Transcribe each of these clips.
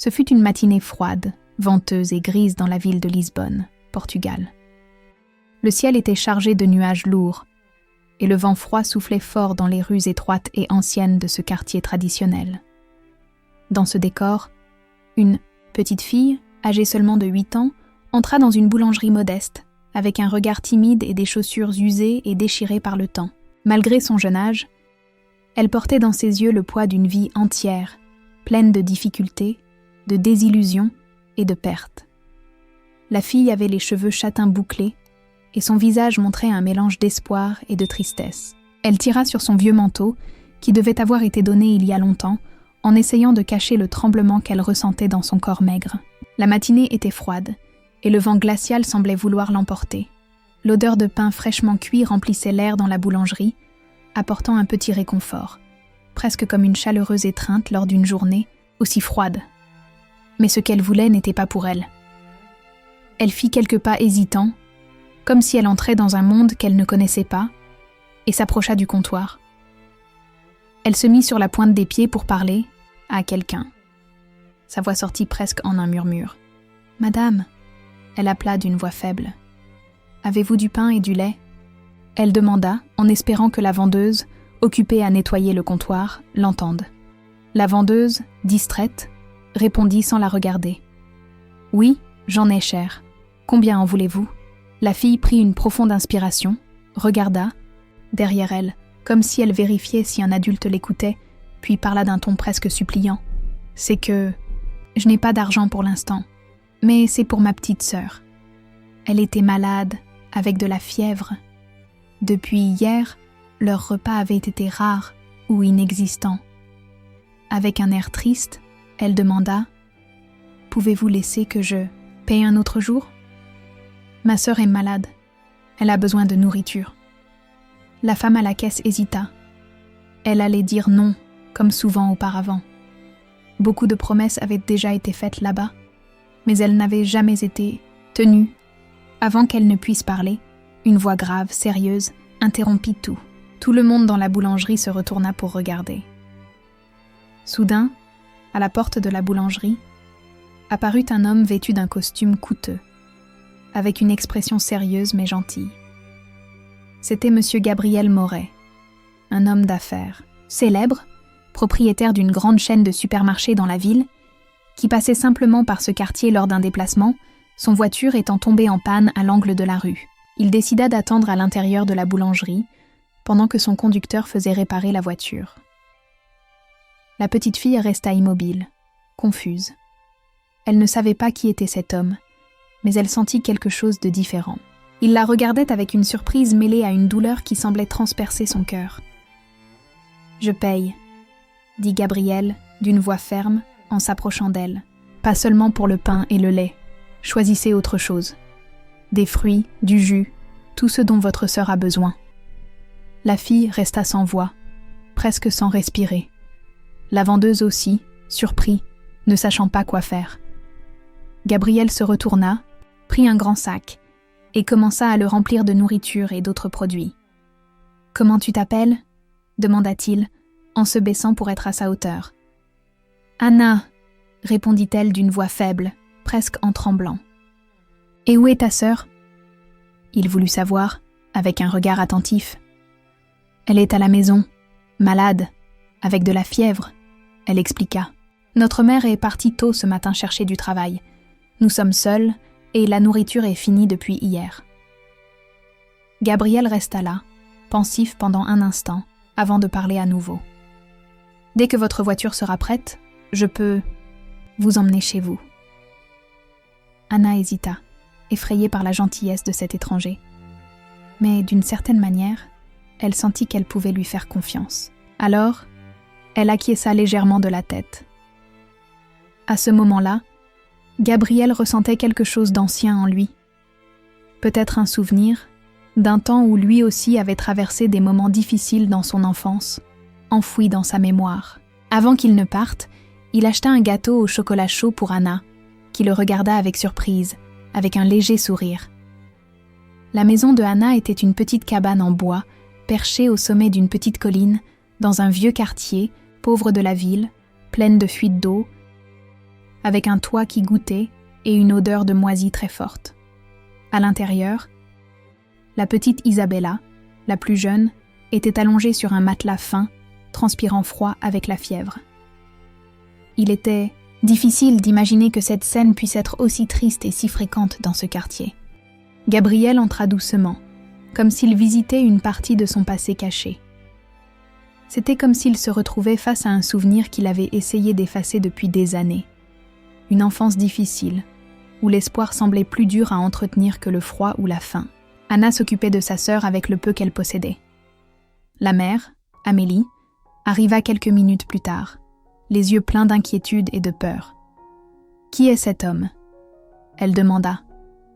Ce fut une matinée froide, venteuse et grise dans la ville de Lisbonne, Portugal. Le ciel était chargé de nuages lourds, et le vent froid soufflait fort dans les rues étroites et anciennes de ce quartier traditionnel. Dans ce décor, une petite fille, âgée seulement de 8 ans, entra dans une boulangerie modeste, avec un regard timide et des chaussures usées et déchirées par le temps. Malgré son jeune âge, elle portait dans ses yeux le poids d'une vie entière, pleine de difficultés, de désillusions et de pertes. La fille avait les cheveux châtains bouclés, et son visage montrait un mélange d'espoir et de tristesse. Elle tira sur son vieux manteau, qui devait avoir été donné il y a longtemps, en essayant de cacher le tremblement qu'elle ressentait dans son corps maigre. La matinée était froide, et le vent glacial semblait vouloir l'emporter. L'odeur de pain fraîchement cuit remplissait l'air dans la boulangerie, apportant un petit réconfort, presque comme une chaleureuse étreinte lors d'une journée aussi froide. Mais ce qu'elle voulait n'était pas pour elle. Elle fit quelques pas hésitants, comme si elle entrait dans un monde qu'elle ne connaissait pas, et s'approcha du comptoir. Elle se mit sur la pointe des pieds pour parler à quelqu'un. Sa voix sortit presque en un murmure. « Madame !» Elle appela d'une voix faible. « Avez-vous du pain et du lait ?» Elle demanda, en espérant que la vendeuse, occupée à nettoyer le comptoir, l'entende. La vendeuse, distraite, répondit sans la regarder. « Oui, j'en ai, cher. Combien en voulez-vous » La fille prit une profonde inspiration, regarda, derrière elle, comme si elle vérifiait si un adulte l'écoutait, puis parla d'un ton presque suppliant. « C'est que je n'ai pas d'argent pour l'instant, mais c'est pour ma petite sœur. Elle était malade, avec de la fièvre. Depuis hier, leur repas avait été rare ou inexistant. » Avec un air triste, elle demanda « Pouvez-vous laisser que je paye un autre jour ? Ma sœur est malade. Elle a besoin de nourriture. » La femme à la caisse hésita. Elle allait dire non, comme souvent auparavant. Beaucoup de promesses avaient déjà été faites là-bas, mais elles n'avaient jamais été tenues. Avant qu'elle ne puisse parler, une voix grave, sérieuse, interrompit tout. Tout le monde dans la boulangerie se retourna pour regarder. Soudain, à la porte de la boulangerie, apparut un homme vêtu d'un costume coûteux, avec une expression sérieuse mais gentille. C'était M. Gabriel Moret, un homme d'affaires, célèbre, propriétaire d'une grande chaîne de supermarchés dans la ville, qui passait simplement par ce quartier lors d'un déplacement, son voiture étant tombée en panne à l'angle de la rue. Il décida d'attendre à l'intérieur de la boulangerie, pendant que son conducteur faisait réparer la voiture. La petite fille resta immobile, confuse. Elle ne savait pas qui était cet homme, mais elle sentit quelque chose de différent. Il la regardait avec une surprise mêlée à une douleur qui semblait transpercer son cœur. « Je paye », dit Gabriel d'une voix ferme en s'approchant d'elle. « Pas seulement pour le pain et le lait. Choisissez autre chose. Des fruits, du jus, tout ce dont votre sœur a besoin. » La fille resta sans voix, presque sans respirer. La vendeuse aussi, surpris, ne sachant pas quoi faire. Gabriel se retourna, prit un grand sac et commença à le remplir de nourriture et d'autres produits. « Comment tu t'appelles » demanda-t-il, en se baissant pour être à sa hauteur. « Anna » répondit-elle d'une voix faible, presque en tremblant. « Et où est ta sœur » Il voulut savoir, avec un regard attentif. « Elle est à la maison, malade, avec de la fièvre » elle expliqua. « Notre mère est partie tôt ce matin chercher du travail. Nous sommes seuls et la nourriture est finie depuis hier. » Gabriel resta là, pensif pendant un instant, avant de parler à nouveau. « Dès que votre voiture sera prête, je peux vous emmener chez vous. » Anna hésita, effrayée par la gentillesse de cet étranger. Mais d'une certaine manière, elle sentit qu'elle pouvait lui faire confiance. Alors, elle acquiesça légèrement de la tête. À ce moment-là, Gabriel ressentait quelque chose d'ancien en lui. Peut-être un souvenir d'un temps où lui aussi avait traversé des moments difficiles dans son enfance, enfouis dans sa mémoire. Avant qu'il ne parte, il acheta un gâteau au chocolat chaud pour Anna, qui le regarda avec surprise, avec un léger sourire. La maison de Anna était une petite cabane en bois, perchée au sommet d'une petite colline, dans un vieux quartier, pauvre de la ville, pleine de fuites d'eau, avec un toit qui goûtait et une odeur de moisi très forte. À l'intérieur, la petite Isabella, la plus jeune, était allongée sur un matelas fin, transpirant froid avec la fièvre. Il était difficile d'imaginer que cette scène puisse être aussi triste et si fréquente dans ce quartier. Gabriel entra doucement, comme s'il visitait une partie de son passé caché. C'était comme s'il se retrouvait face à un souvenir qu'il avait essayé d'effacer depuis des années. Une enfance difficile, où l'espoir semblait plus dur à entretenir que le froid ou la faim. Anna s'occupait de sa sœur avec le peu qu'elle possédait. La mère, Amélie, arriva quelques minutes plus tard, les yeux pleins d'inquiétude et de peur. « Qui est cet homme ?» elle demanda,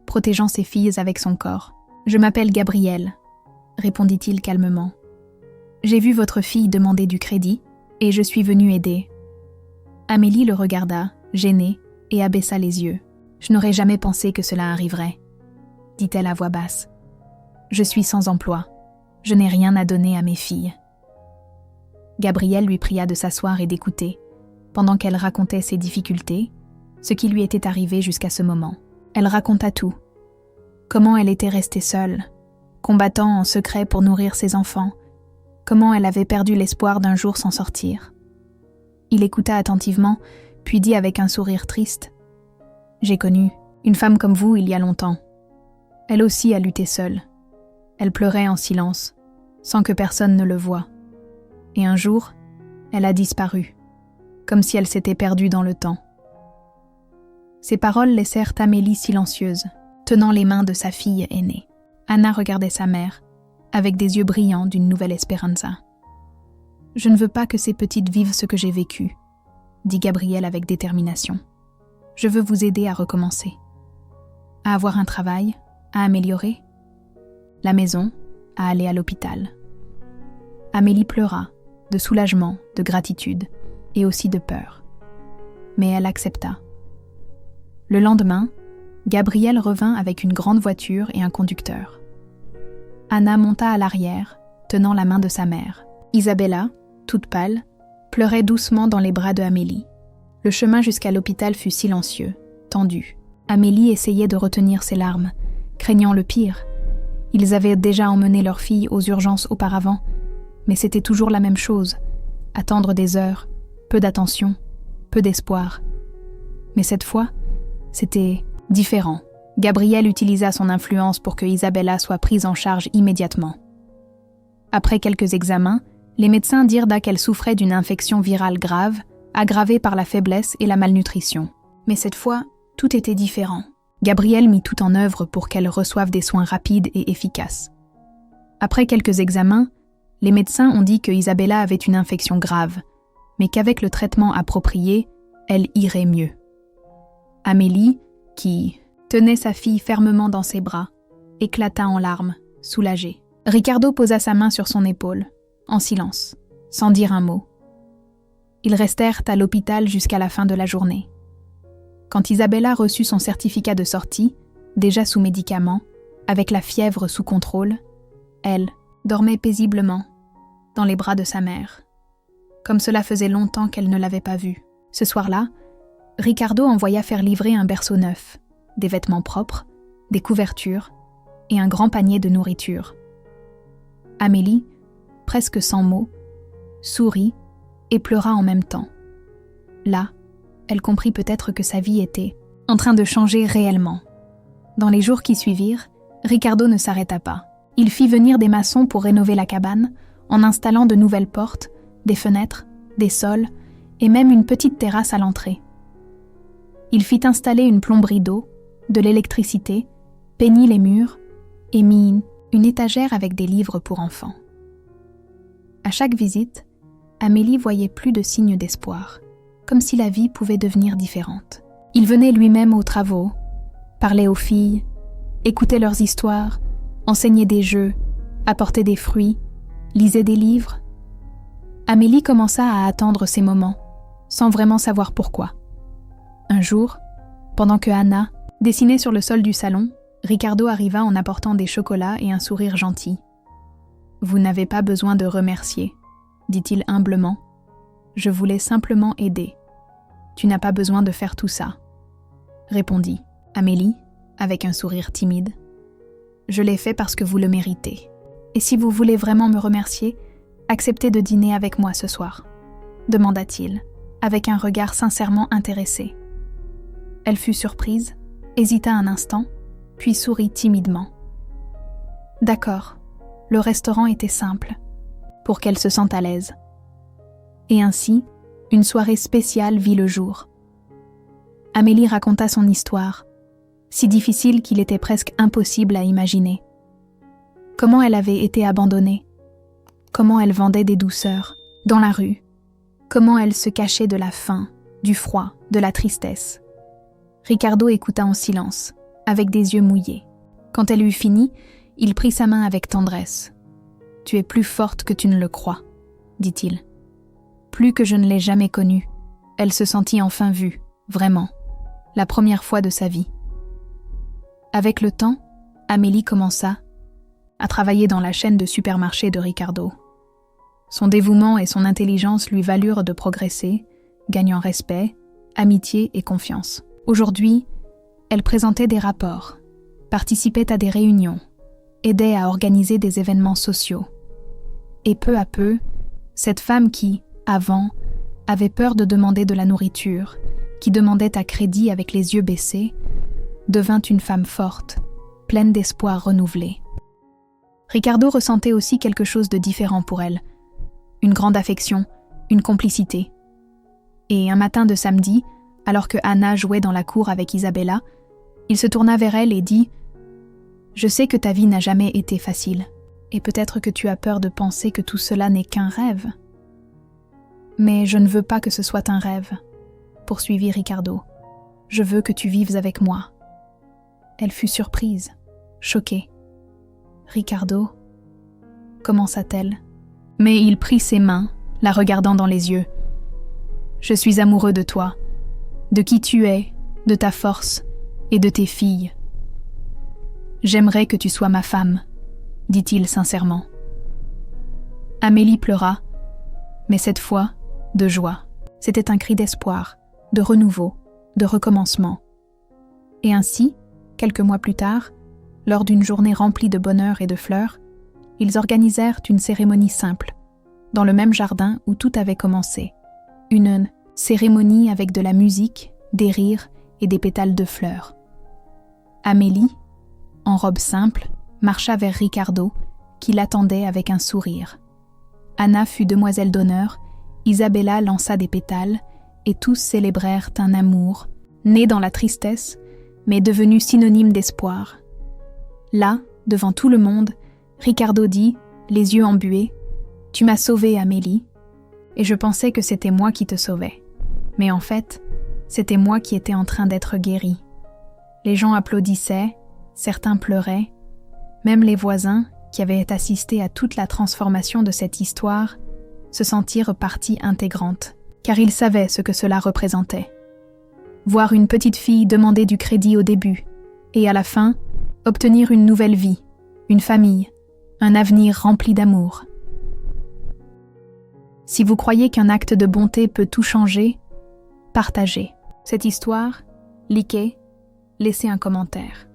protégeant ses filles avec son corps. « Je m'appelle Gabriel », répondit-il calmement. « J'ai vu votre fille demander du crédit et je suis venue aider. » Amélie le regarda, gênée, et abaissa les yeux. « Je n'aurais jamais pensé que cela arriverait, » dit-elle à voix basse. « Je suis sans emploi. Je n'ai rien à donner à mes filles. » Gabriel lui pria de s'asseoir et d'écouter, pendant qu'elle racontait ses difficultés, ce qui lui était arrivé jusqu'à ce moment. Elle raconta tout. Comment elle était restée seule, combattant en secret pour nourrir ses enfants, comment elle avait perdu l'espoir d'un jour s'en sortir. Il écouta attentivement, puis dit avec un sourire triste : « J'ai connu une femme comme vous il y a longtemps. Elle aussi a lutté seule. Elle pleurait en silence, sans que personne ne le voie. Et un jour, elle a disparu, comme si elle s'était perdue dans le temps. » Ces paroles laissèrent Amélie silencieuse, tenant les mains de sa fille aînée. Anna regardait sa mère, avec des yeux brillants d'une nouvelle espéranza. « Je ne veux pas que ces petites vivent ce que j'ai vécu, » dit Gabriel avec détermination. « Je veux vous aider à recommencer. À avoir un travail, à améliorer. La maison, à aller à l'hôpital. » Amélie pleura, de soulagement, de gratitude, et aussi de peur. Mais elle accepta. Le lendemain, Gabriel revint avec une grande voiture et un conducteur. Anna monta à l'arrière, tenant la main de sa mère. Isabella, toute pâle, pleurait doucement dans les bras de Amélie. Le chemin jusqu'à l'hôpital fut silencieux, tendu. Amélie essayait de retenir ses larmes, craignant le pire. Ils avaient déjà emmené leur fille aux urgences auparavant, mais c'était toujours la même chose. Attendre des heures, peu d'attention, peu d'espoir. Mais cette fois, c'était différent. Gabriel utilisa son influence pour que Isabella soit prise en charge immédiatement. Après quelques examens, les médecins dirent qu'elle souffrait d'une infection virale grave, aggravée par la faiblesse et la malnutrition. Mais cette fois, tout était différent. Gabriel mit tout en œuvre pour qu'elle reçoive des soins rapides et efficaces. Après quelques examens, les médecins ont dit que Isabella avait une infection grave, mais qu'avec le traitement approprié, elle irait mieux. Amélie, qui tenait sa fille fermement dans ses bras, éclata en larmes, soulagée. Ricardo posa sa main sur son épaule, en silence, sans dire un mot. Ils restèrent à l'hôpital jusqu'à la fin de la journée. Quand Isabella reçut son certificat de sortie, déjà sous médicaments, avec la fièvre sous contrôle, elle dormait paisiblement, dans les bras de sa mère, comme cela faisait longtemps qu'elle ne l'avait pas vue. Ce soir-là, Ricardo envoya faire livrer un berceau neuf, des vêtements propres, des couvertures et un grand panier de nourriture. Amélie, presque sans mots, sourit et pleura en même temps. Là, elle comprit peut-être que sa vie était en train de changer réellement. Dans les jours qui suivirent, Ricardo ne s'arrêta pas. Il fit venir des maçons pour rénover la cabane, en installant de nouvelles portes, des fenêtres, des sols et même une petite terrasse à l'entrée. Il fit installer une plomberie d'eau, de l'électricité, peignit les murs et mit une étagère avec des livres pour enfants. À chaque visite, Amélie voyait plus de signes d'espoir, comme si la vie pouvait devenir différente. Il venait lui-même aux travaux, parlait aux filles, écoutait leurs histoires, enseignait des jeux, apportait des fruits, lisait des livres. Amélie commença à attendre ces moments, sans vraiment savoir pourquoi. Un jour, pendant que Anna dessinait sur le sol du salon, Ricardo arriva en apportant des chocolats et un sourire gentil. « Vous n'avez pas besoin de remercier, » dit-il humblement. « Je voulais simplement aider. » Tu n'as pas besoin de faire tout ça, répondit Amélie, avec un sourire timide. Je l'ai fait parce que vous le méritez. Et si vous voulez vraiment me remercier, acceptez de dîner avec moi ce soir, demanda-t-il, avec un regard sincèrement intéressé. Elle fut surprise, hésita un instant, puis sourit timidement. D'accord, le restaurant était simple, pour qu'elle se sente à l'aise. Et ainsi, une soirée spéciale vit le jour. Amélie raconta son histoire, si difficile qu'il était presque impossible à imaginer. Comment elle avait été abandonnée, comment elle vendait des douceurs, dans la rue, comment elle se cachait de la faim, du froid, de la tristesse. Ricardo écouta en silence, avec des yeux mouillés. Quand elle eut fini, il prit sa main avec tendresse. « Tu es plus forte que tu ne le crois, » dit-il. Plus que je ne l'ai jamais connue, elle se sentit enfin vue, vraiment, la première fois de sa vie. Avec le temps, Amélie commença à travailler dans la chaîne de supermarchés de Ricardo. Son dévouement et son intelligence lui valurent de progresser, gagnant respect, amitié et confiance. Aujourd'hui, elle présentait des rapports, participait à des réunions, aidait à organiser des événements sociaux. Et peu à peu, cette femme qui, avant, avait peur de demander de la nourriture, qui demandait à crédit avec les yeux baissés, devint une femme forte, pleine d'espoir renouvelé. Ricardo ressentait aussi quelque chose de différent pour elle, une grande affection, une complicité. Et un matin de samedi, alors que Anna jouait dans la cour avec Isabella, il se tourna vers elle et dit « Je sais que ta vie n'a jamais été facile, et peut-être que tu as peur de penser que tout cela n'est qu'un rêve. Mais je ne veux pas que ce soit un rêve, poursuivit Ricardo. Je veux que tu vives avec moi. » Elle fut surprise, choquée. « Ricardo » commença-t-elle. Mais il prit ses mains, la regardant dans les yeux. « Je suis amoureux de toi, de qui tu es, de ta force et de tes filles. J'aimerais que tu sois ma femme, » dit-il sincèrement. Amélie pleura, mais cette fois, de joie. C'était un cri d'espoir, de renouveau, de recommencement. Et ainsi, quelques mois plus tard, lors d'une journée remplie de bonheur et de fleurs, ils organisèrent une cérémonie simple, dans le même jardin où tout avait commencé. Une cérémonie avec de la musique, des rires et des pétales de fleurs. Amélie, en robe simple, marcha vers Ricardo, qui l'attendait avec un sourire. Anna fut demoiselle d'honneur, Isabella lança des pétales, et tous célébrèrent un amour, né dans la tristesse, mais devenu synonyme d'espoir. Là, devant tout le monde, Ricardo dit, les yeux embués, « Tu m'as sauvée, Amélie, et je pensais que c'était moi qui te sauvais. Mais en fait, c'était moi qui étais en train d'être guérie. » Les gens applaudissaient, certains pleuraient, même les voisins, qui avaient assisté à toute la transformation de cette histoire, se sentirent partie intégrante, car ils savaient ce que cela représentait. Voir une petite fille demander du crédit au début, et à la fin, obtenir une nouvelle vie, une famille, un avenir rempli d'amour. Si vous croyez qu'un acte de bonté peut tout changer, partagez cette histoire, likez, laissez un commentaire.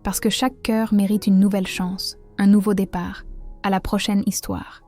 Parce que chaque cœur mérite une nouvelle chance, un nouveau départ, à la prochaine histoire.